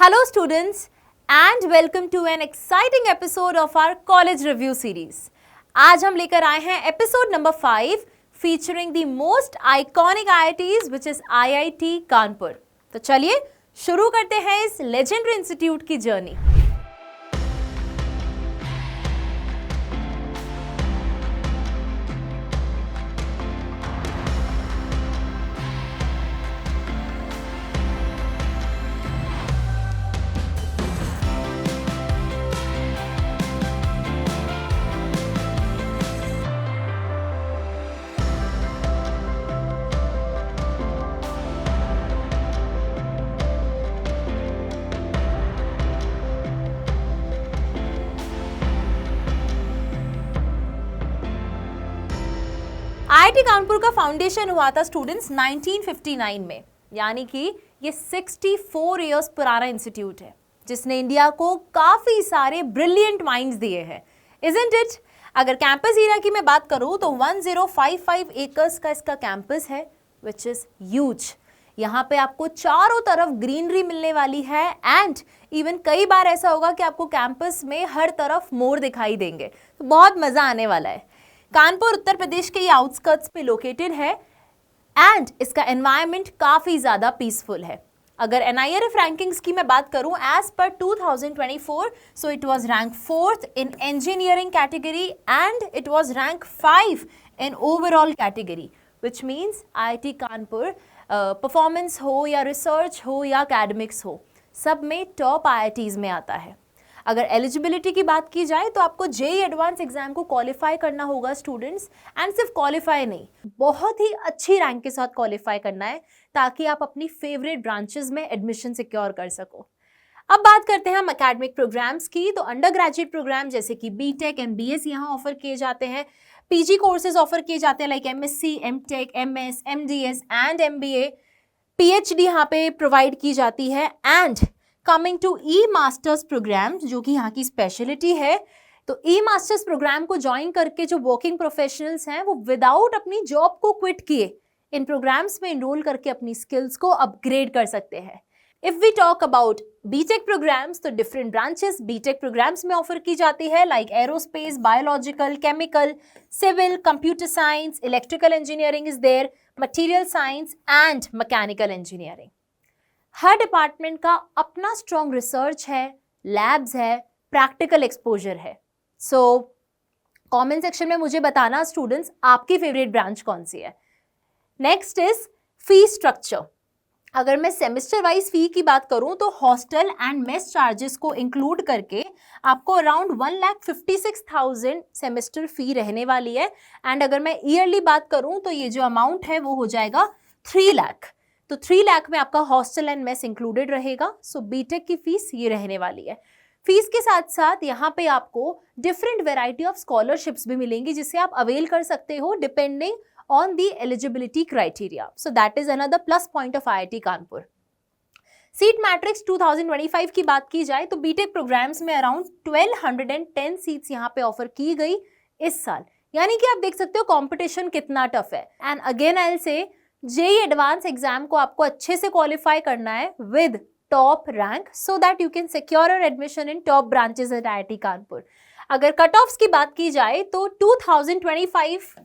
Hello students and welcome to an exciting episode of our college review series. आज हम लेकर आए हैं episode number 5 featuring the most iconic IITs which is IIT Kanpur. तो चलिए शुरू करते हैं इस legendary institute की जर्नी. आईआईटी कानपुर का फाउंडेशन हुआ था स्टूडेंट्स 1959 में, यानी कि ये 64 इयर्स पुराना इंस्टीट्यूट है जिसने इंडिया को काफी सारे ब्रिलियंट माइंड्स दिए हैं, इजंट इट? अगर कैंपस एरिया की मैं बात करूं तो 1055 एकर्स का इसका कैंपस है विच इज ह्यूज. यहाँ पे आपको चारों तरफ ग्रीनरी मिलने वाली है एंड इवन कई बार ऐसा होगा कि आपको कैंपस में हर तरफ मोर दिखाई देंगे, तो बहुत मजा आने वाला है. कानपुर उत्तर प्रदेश के ये आउटस्कर्ट्स पे लोकेटेड है एंड इसका एनवायरनमेंट काफ़ी ज़्यादा पीसफुल है. अगर NIRF रैंकिंग्स की मैं बात करूं as per 2024 so it was rank 4th in engineering category and it was rank 5 in overall category, which means IIT Kanpur performance हो या रिसर्च हो या एकेडमिक्स हो, सब में टॉप IITs में आता है. अगर एलिजिबिलिटी की बात की जाए तो आपको JEE एडवांस एग्जाम को क्वालिफाई करना होगा स्टूडेंट्स, एंड सिर्फ क्वालिफाई नहीं, बहुत ही अच्छी रैंक के साथ क्वालिफाई करना है ताकि आप अपनी फेवरेट ब्रांचेस में एडमिशन सिक्योर कर सको. अब बात करते हैं हम एकेडमिक प्रोग्राम्स की. तो अंडर ग्रेजुएट प्रोग्राम जैसे कि BTech MBS यहाँ ऑफर किए जाते हैं. PG कोर्सेज ऑफर किए जाते हैं like MSc, MTech, MS, MDS and MBA. PhD यहाँ पे प्रोवाइड की जाती है. एंड कमिंग टू E-मास्टर्स प्रोग्राम जो कि यहाँ की स्पेशलिटी है, तो E-मास्टर्स प्रोग्राम को ज्वाइन करके जो वर्किंग प्रोफेशनल्स हैं वो विदाउट अपनी जॉब को क्विट किए इन प्रोग्राम्स में इनरोल करके अपनी स्किल्स को अपग्रेड कर सकते हैं. If we talk about BTech programs तो डिफरेंट ब्रांचेस BTech प्रोग्राम्स में ऑफर की जाती है like aerospace, biological, chemical, civil, computer science, electrical engineering is there, material science and mechanical engineering. हर डिपार्टमेंट का अपना स्ट्रॉन्ग रिसर्च है, लैब्स है, प्रैक्टिकल एक्सपोजर है. सो कमेंट सेक्शन में मुझे बताना स्टूडेंट्स आपकी फेवरेट ब्रांच कौन सी है. Next is fee structure. अगर मैं सेमेस्टर वाइज फी की बात करूं तो हॉस्टल एंड मेस चार्जेस को इंक्लूड करके आपको अराउंड 1,56,000 सेमेस्टर फी रहने वाली है. एंड अगर मैं ईयरली बात करूं तो ये जो अमाउंट है वो हो जाएगा 3 लाख. तो 3 लाख में आपका हॉस्टल एंड मेस इंक्लूडेड रहेगा. सो BTech की फीस ये रहने वाली है. फीस के साथ साथ यहाँ पे आपको डिफरेंट वेराइटी ऑफ स्कॉलरशिप्स भी मिलेंगी जिसे आप अवेल कर सकते हो depending on the eligibility criteria. So that is another plus point of IIT Kanpur. Seat matrix 2025 की बात की जाए तो BTech प्रोग्राम्स में अराउंड 1210 सीट्स यहाँ पे ऑफर की गई इस साल, यानी कि आप देख सकते हो कॉम्पिटिशन कितना टफ है. And again I will say JEE advance exam को आपको अच्छे से क्वालिफाई करना है with top rank so that you can secure your admission in top branches at IIT Kanpur. अगर कट ऑफ्स की बात की जाए तो 2025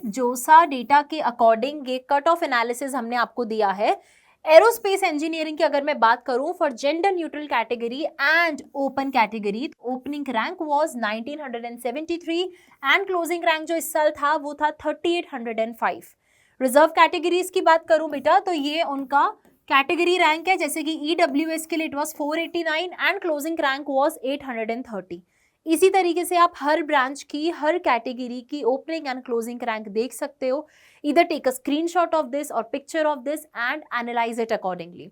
जोसा डेटा के अकॉर्डिंग ये कट ऑफ एनालिसिस हमने आपको दिया है. एरोस्पेस इंजीनियरिंग की अगर मैं बात करूं for gender neutral category and open category, opening rank was 1973 and closing rank जो इस साल था वो था 3805. रिजर्व कैटेगरीज की बात करूं बेटा तो ये उनका कैटेगरी रैंक है, जैसे कि EWS के लिए it was 489 and closing rank was 830. इसी तरीके से आप हर ब्रांच की हर कैटेगरी की ओपनिंग एंड क्लोजिंग रैंक देख सकते हो. Either take a screenshot of this or picture of this and analyze it accordingly.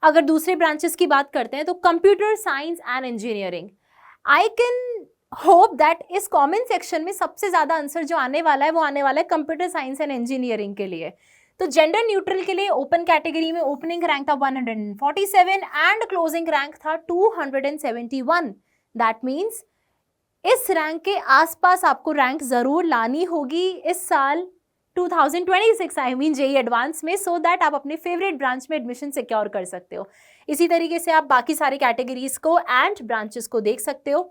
अगर दूसरे ब्रांचेस की बात करते हैं तो computer science and engineering, I can hope that इस कमेंट सेक्शन में सबसे ज़्यादा आंसर जो आने वाला है वो आने वाला है कंप्यूटर साइंस एंड इंजीनियरिंग के लिए. तो जेंडर न्यूट्रल के लिए ओपन कैटेगरी में ओपनिंग रैंक था 147 एंड क्लोजिंग रैंक था 271. दैट मीन्स इस रैंक के आसपास आपको रैंक ज़रूर लानी होगी इस साल 2026 आई मीन जेई एडवांस में, सो दैट आप अपने फेवरेट ब्रांच में एडमिशन सिक्योर कर सकते हो। इसी तरीके से आप बाकी सारे कैटेगरीज को एंड ब्रांचेस को देख सकते हो।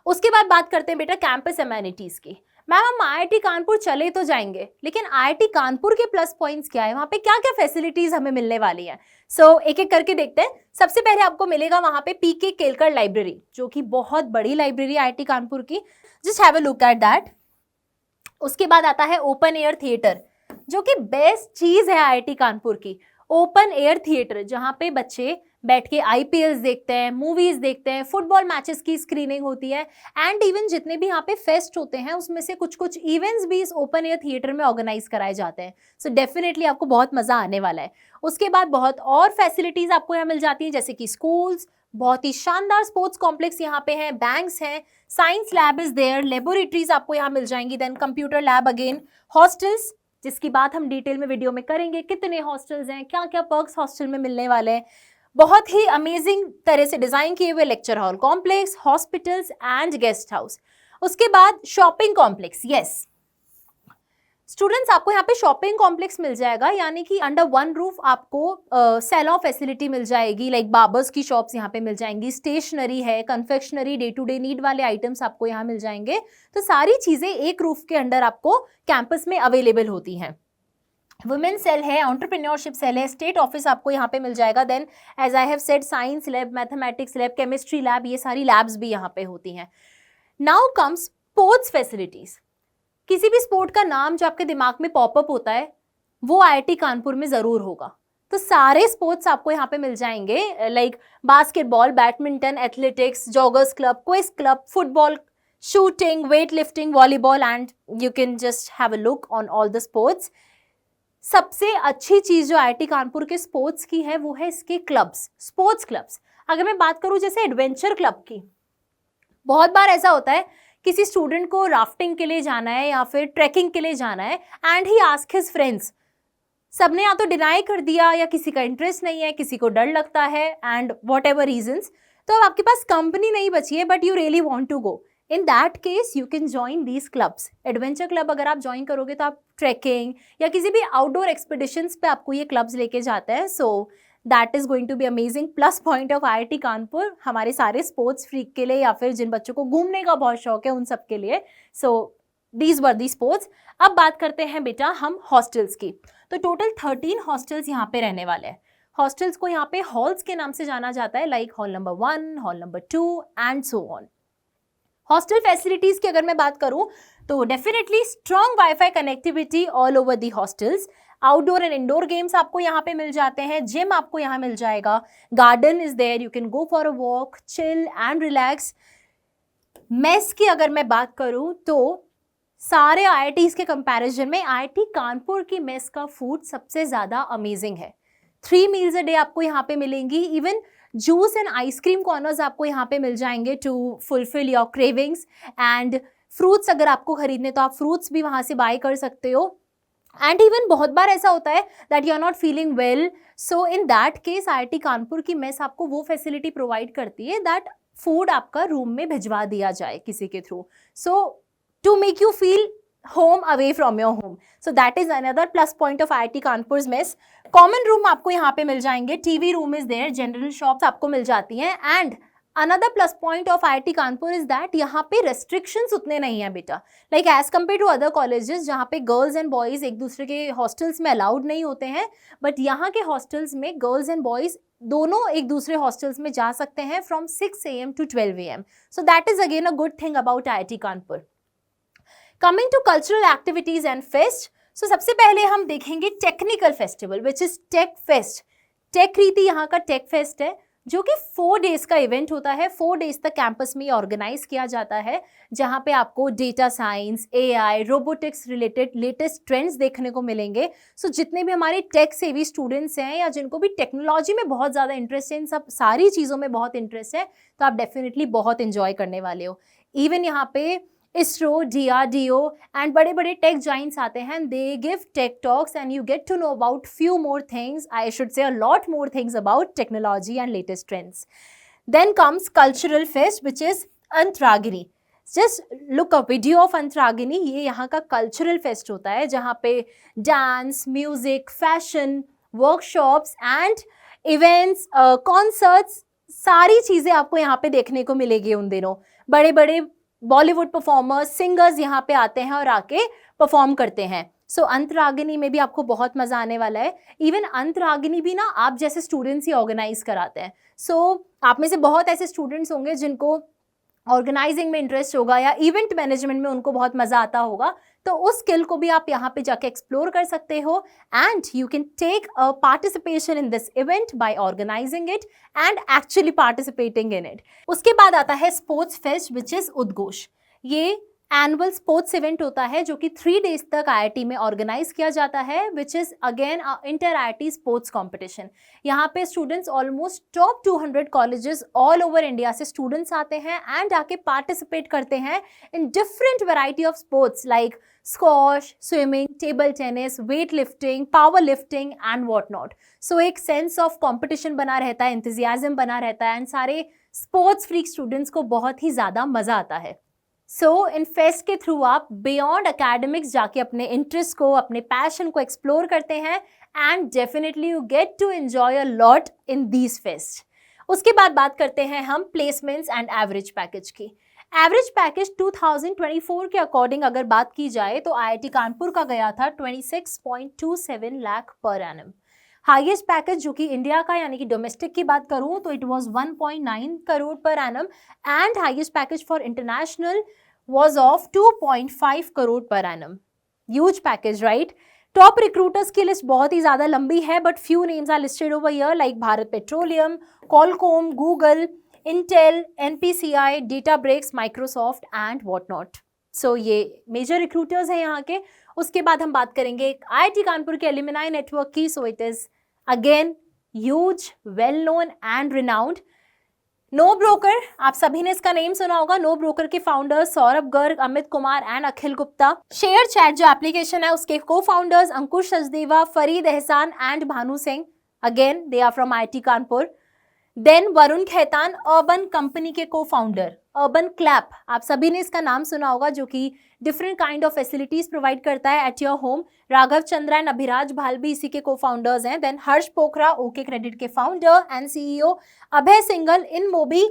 उसके बाद बात करते हैं बेटा कैंपस एमेनिटीज की। मैम हम आईआईटी कानपुर चले तो जाएंगे, लेकिन आईआईटी कानपुर के प्लस पॉइंट्स क्या है, वहां पे क्या क्या फैसिलिटीज हमें मिलने वाली हैं। सो एक एक करके देखते हैं। सबसे पहले आपको मिलेगा वहां पे पीके केलकर लाइब्रेरी, जो कि बहुत बड़ी लाइब्रेरी आईआईटी कानपुर की। Just have a look at that. उसके बाद आता है ओपन एयर थिएटर, जो कि बेस्ट चीज है आईआईटी कानपुर की। ओपन एयर थिएटर जहां पे बच्चे बैठ के आईपीएल्स देखते हैं, मूवीज देखते हैं, फुटबॉल मैचेस की स्क्रीनिंग होती है, एंड इवन जितने भी यहाँ पे फेस्ट होते हैं उसमें से कुछ कुछ इवेंट्स भी इस ओपन एयर थिएटर में ऑर्गेनाइज कराए जाते हैं। सो डेफिनेटली आपको बहुत मजा आने वाला है। उसके बाद बहुत और फैसिलिटीज आपको यहाँ मिल जाती हैं, जैसे कि स्कूल्स, बहुत ही शानदार स्पोर्ट्स कॉम्प्लेक्स यहाँ पे हैं, बैंक्स हैं, science lab is there, laboratories आपको यहाँ मिल जाएंगी, then computer lab again, hostels जिसकी बात हम डिटेल में वीडियो में करेंगे, कितने हॉस्टल्स हैं, क्या क्या पर्क्स हॉस्टल में मिलने वाले हैं, बहुत ही अमेजिंग तरह से डिजाइन किए हुए lecture hall complex, hospitals and guest house. उसके बाद शॉपिंग कॉम्प्लेक्स, यस स्टूडेंट्स आपको यहाँ पे शॉपिंग कॉम्प्लेक्स मिल जाएगा, यानी कि अंडर वन रूफ आपको सैलॉन फैसिलिटी मिल जाएगी, लाइक बार्बर्स की शॉप्स यहाँ पे मिल जाएंगी, स्टेशनरी है, confectionery, day to day need वाले आइटम्स आपको यहाँ मिल जाएंगे। तो सारी चीजें एक रूफ के अंडर आपको कैंपस में अवेलेबल होती हैं। वुमेन सेल है, एंटरप्रेन्योरशिप सेल है, स्टेट ऑफिस आपको यहाँ पे मिल जाएगा, then as I have said science lab, mathematics lab, chemistry lab, ये सारी लैब्स भी यहाँ पे होती हैं। Now comes sports facilities. किसी भी स्पोर्ट का नाम जो आपके दिमाग में पॉपअप होता है वो आईआईटी कानपुर में जरूर होगा। तो सारे स्पोर्ट्स आपको यहाँ पे मिल जाएंगे, like basketball, badminton, athletics, joggers club, quiz club, football, shooting, weight lifting, volleyball, and you can just have a look on all the sports. सबसे अच्छी चीज जो आईआईटी कानपुर के स्पोर्ट्स की है वो है इसके क्लब्स, स्पोर्ट्स क्लब्स। अगर मैं बात करूं जैसे एडवेंचर क्लब की, बहुत बार ऐसा होता है किसी स्टूडेंट को राफ्टिंग के लिए जाना है या फिर ट्रैकिंग के लिए जाना है, and he ask his friends, सबने या तो डिनाई कर दिया या किसी का इंटरेस्ट नहीं है, किसी को डर लगता है, एंड वॉट एवर रीजन्स, तो अब आपके पास कंपनी नहीं बची है but you really want to go. In that case you can join these clubs. Adventure club अगर आप ज्वाइन करोगे तो आप ट्रैकिंग या किसी भी आउटडोर एक्सपीडिशंस पे आपको ये क्लब्स लेके जाते हैं। So that is going to be amazing plus point of IIT Kanpur हमारे सारे स्पोर्ट्स फ्रीक के लिए, या फिर जिन बच्चों को घूमने का बहुत शौक है उन सब के लिए। So these were the sports. अब बात करते हैं बेटा हम हॉस्टल्स की। तो टोटल 13 हॉस्टल्स यहाँ पे रहने वाले हैं। हॉस्टल्स को यहाँ पे हॉल्स के नाम से जाना जाता है, like hall number 1, hall number 2 and so on. Hostel facilities की अगर मैं बात करूं तो definitely strong wifi connectivity all over the hostels, outdoor and indoor games आपको यहाँ पे मिल जाते हैं, जिम आपको यहाँ मिल जाएगा, garden is there, you can go for a walk, chill and relax. Mess की अगर मैं बात करूं तो सारे आईआईटीज के कंपैरिजन में आईआईटी कानपुर की मेस का फूड सबसे ज्यादा अमेजिंग है। 3 मील्स अ डे आपको यहाँ पे मिलेंगी, even juice and ice cream corners आपको यहाँ पे मिल जाएंगे to fulfil your cravings, and fruits अगर आपको खरीदने तो आप फ्रूट्स भी वहाँ से बाय कर सकते हो। एंड इवन बहुत बार ऐसा होता है that you are not feeling well, so in that case IIT Kanpur की मेस आपको वो फैसिलिटी प्रोवाइड करती है दैट फूड आपका रूम में भिजवा दिया जाए किसी के through, so to make you feel home away from your home. So that is another plus point of IIT Kanpur's mess. Common room आपको यहाँ पे मिल जाएंगे, TV room is there, general shops आपको मिल जाती हैं, and another plus point of IIT Kanpur is that यहाँ पे restrictions उतने नहीं हैं बेटा, like as compared to other colleges जहाँ पे girls and boys एक दूसरे के hostels में allowed नहीं होते हैं, but यहाँ के hostels में girls and boys दोनों एक दूसरे hostels में जा सकते हैं from 6 AM to 12 AM. So that is again a good thing about IIT Kanpur. Coming to cultural activities and fest, so सबसे पहले हम देखेंगे technical festival which is tech fest. Techkriti यहाँ का टेक फेस्ट है जो कि 4 डेज का इवेंट होता है। 4 डेज तक कैंपस में ऑर्गेनाइज किया जाता है, जहाँ पे आपको data science, AI, robotics related latest trends देखने को मिलेंगे। सो जितने भी हमारे टेक सेवी स्टूडेंट्स हैं या जिनको भी टेक्नोलॉजी में बहुत ज़्यादा इंटरेस्ट है, इन सब सारी चीज़ों में बहुत इंटरेस्ट है, तो आप डेफिनेटली बहुत इंजॉय करने वाले हो। इवन यहाँ पे इसरो, DRDO एंड बड़े बड़े टेक जाइंट्स आते हैं, they give tech talks and you get to know about few more things, I should say a lot more things about technology and latest trends. Then comes cultural fest which is Antaragni. Just look a video of Antaragni. ये यहाँ का cultural fest होता है जहाँ पे dance, music, fashion, workshops and events, concerts, सारी चीज़ें आपको यहाँ पे देखने को मिलेगी उन दिनों। बड़े बड़े बॉलीवुड परफॉर्मर्स, सिंगर्स यहाँ पे आते हैं और आके परफॉर्म करते हैं। सो अंतरागिनी में भी आपको बहुत मजा आने वाला है। इवन अंतरागिनी भी ना आप जैसे स्टूडेंट्स ही ऑर्गेनाइज कराते हैं। सो आप में से बहुत ऐसे स्टूडेंट्स होंगे जिनको ऑर्गेनाइजिंग में इंटरेस्ट होगा या इवेंट मैनेजमेंट में उनको बहुत मजा आता होगा, तो उस स्किल को भी आप यहाँ पे जाके एक्सप्लोर कर सकते हो and you can take a participation in this event by organising it and actually participating in it. उसके बाद आता है स्पोर्ट्स फेस्ट विच इज उद्घोष। ये एनुअल स्पोर्ट्स इवेंट होता है जो कि 3 डेज तक IIT में ऑर्गेनाइज किया जाता है, which is again inter IIT sports competition. यहाँ पे students almost top 200 colleges all over India से स्टूडेंट्स आते हैं एंड आके पार्टिसिपेट करते हैं in different variety of sports like squash, swimming, table tennis, weightlifting, powerlifting and what not. So एक sense of competition बना रहता है, एंथुजियाज्म बना रहता है एंड सारे स्पोर्ट्स फ्रीक स्टूडेंट्स को बहुत ही ज़्यादा मज़ा आता है। सो इन फेस्ट के थ्रू आप बियॉन्ड एकेडमिक्स जाके अपने इंटरेस्ट को, अपने पैशन को एक्सप्लोर करते हैं and definitely you get to enjoy a lot in these fest. उसके बाद बात करते हैं हम प्लेसमेंट्स एंड एवरेज पैकेज की। एवरेज पैकेज 2024 के अकॉर्डिंग अगर बात की जाए तो IIT कानपुर का गया था 26.27 lakh per annum. Highest package जो कि इंडिया का यानी कि डोमेस्टिक की बात करूं तो it was 1.9 crore per annum and highest package for international was of 2.5 crore per annum. Huge package, right? Top recruiters की लिस्ट बहुत ही ज्यादा लंबी है but few names are listed over here like Bharat petroleum, Qualcomm, Google, Intel, NPCI, Databricks, Microsoft and what not. So ये major recruiters हैं यहाँ के। उसके बाद हम बात करेंगे IIT कानपुर के एलुमनाई नेटवर्क की। So it is again huge, well known and renowned. NoBroker, आप सभी ने इसका नेम सुना होगा। नो ब्रोकर के founders Saurabh Garg, Amit Kumar and Akhil Gupta. ShareChat जो एप्लीकेशन है उसके cofounders Ankush Sachdeva, Farid Ehsan and Bhanu Singh. Again they are from IIT Kanpur. Then Varun Khetan, Urban Company के को फाउंडर। अर्बन क्लैप, आप सभी ने इसका नाम सुना होगा, जो कि different kind of facilities provide करता है at your home. Raghav Chandra and Abhiraj Bhal भी इसी के को फाउंडर्स हैं। Then Harsh Pokharna, OkCredit के founder and CEO। Abhay Singhal, InMobi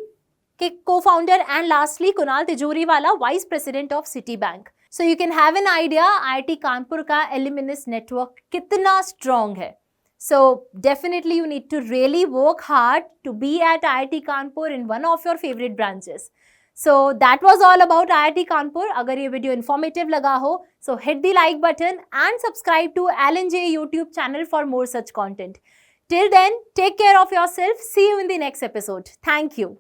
के cofounder and lastly Kunal Tijoriwala, vice president of Citi bank. So you can have an idea IIT Kanpur का alumnus network कितना strong है। So definitely you need to really work hard to be at IIT Kanpur in one of your favorite branches. So that was all about IIT Kanpur. अगर ये video informative लगा हो so hit the like button and subscribe to Alan J YouTube channel for more such content. Till then, take care of yourself. See you in the next episode. Thank you.